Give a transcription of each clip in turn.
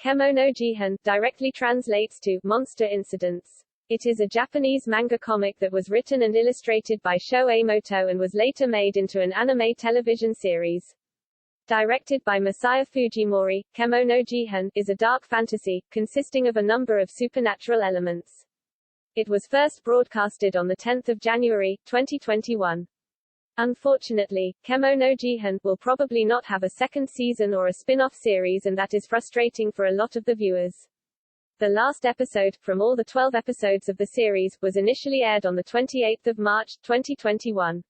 Kemono Jihen directly translates to Monster Incidents. It is a Japanese manga comic that was written and illustrated by Sho Emoto and was later made into an anime television series. Directed by Masaya Fujimori, Kemono Jihen is a dark fantasy, consisting of a number of supernatural elements. It was first broadcasted on 10 January, 2021. Unfortunately, Kemono Jihen will probably not have a second season or a spin-off series, and that is frustrating for a lot of the viewers. The last episode, from all the 12 episodes of the series, was initially aired on 28 March, 2021.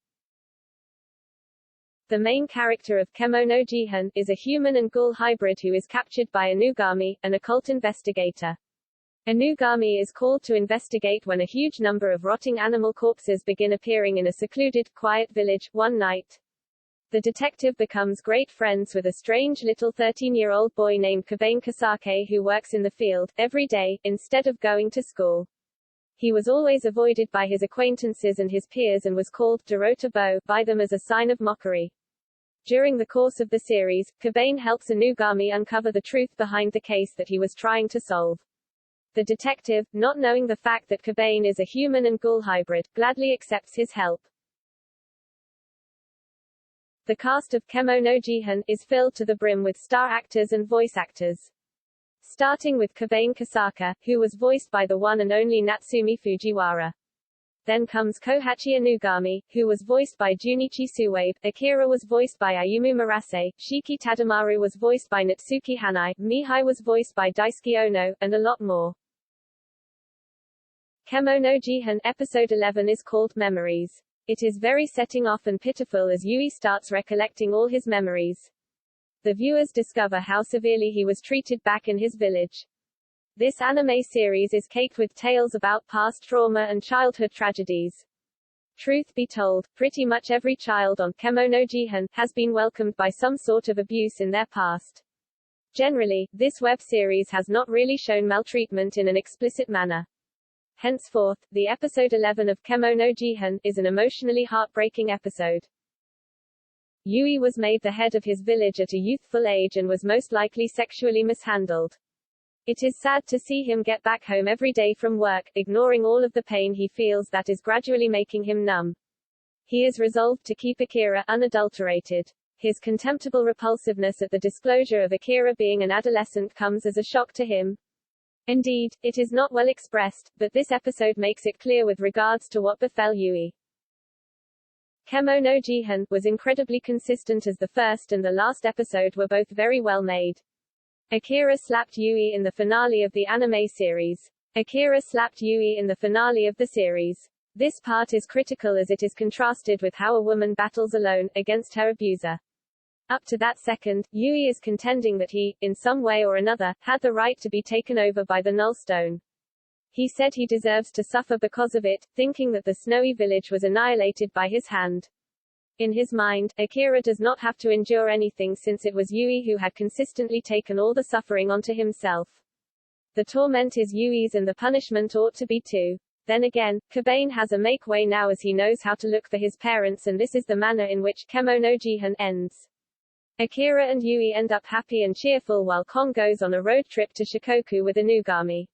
The main character of Kemono Jihen is a human and ghoul hybrid who is captured by Inugami, an occult investigator. Inugami is called to investigate when a huge number of rotting animal corpses begin appearing in a secluded, quiet village, one night. The detective becomes great friends with a strange little 13-year-old boy named Kemono Jihen who works in the field, every day, instead of going to school. He was always avoided by his acquaintances and his peers and was called Dorota Bo by them as a sign of mockery. During the course of the series, Kemono helps Inugami uncover the truth behind the case that he was trying to solve. The detective, not knowing the fact that Kemono is a human and ghoul hybrid, gladly accepts his help. The cast of Kemono Jihen is filled to the brim with star actors and voice actors. Starting with Kemono Jihen, who was voiced by the one and only Natsumi Fujiwara. Then comes Kohachi Inugami, who was voiced by Junichi Suwabe, Akira was voiced by Ayumu Murase, Shiki Tadamaru was voiced by Natsuki Hanai, Mihai was voiced by Daisuke Ono, and a lot more. Kemono Jihen episode 11 is called Memories. It is very setting off and pitiful as Yui starts recollecting all his memories. The viewers discover how severely he was treated back in his village. This anime series is caked with tales about past trauma and childhood tragedies. Truth be told, pretty much every child on Kemono Jihen has been welcomed by some sort of abuse in their past. Generally, this web series has not really shown maltreatment in an explicit manner. Henceforth, the episode 11 of Kemono Jihen is an emotionally heartbreaking episode. Yui was made the head of his village at a youthful age and was most likely sexually mishandled. It is sad to see him get back home every day from work, ignoring all of the pain he feels that is gradually making him numb. He is resolved to keep Akira unadulterated. His contemptible repulsiveness at the disclosure of Akira being an adolescent comes as a shock to him. Indeed, it is not well expressed, but this episode makes it clear with regards to what befell Yui. Kemono Jihen was incredibly consistent as the first and the last episode were both very well made. Akira slapped Yui in the finale of the anime series. Akira slapped Yui in the finale of the series. This part is critical as it is contrasted with how a woman battles alone, against her abuser. Up to that second, Yui is contending that he, in some way or another, had the right to be taken over by the Null Stone. He said he deserves to suffer because of it, thinking that the snowy village was annihilated by his hand. In his mind, Akira does not have to endure anything since it was Yui who had consistently taken all the suffering onto himself. The torment is Yui's and the punishment ought to be too. Then again, Kemono has a make way now as he knows how to look for his parents, and this is the manner in which Kemono Jihen ends. Akira and Yui end up happy and cheerful while Kon goes on a road trip to Shikoku with Inugami.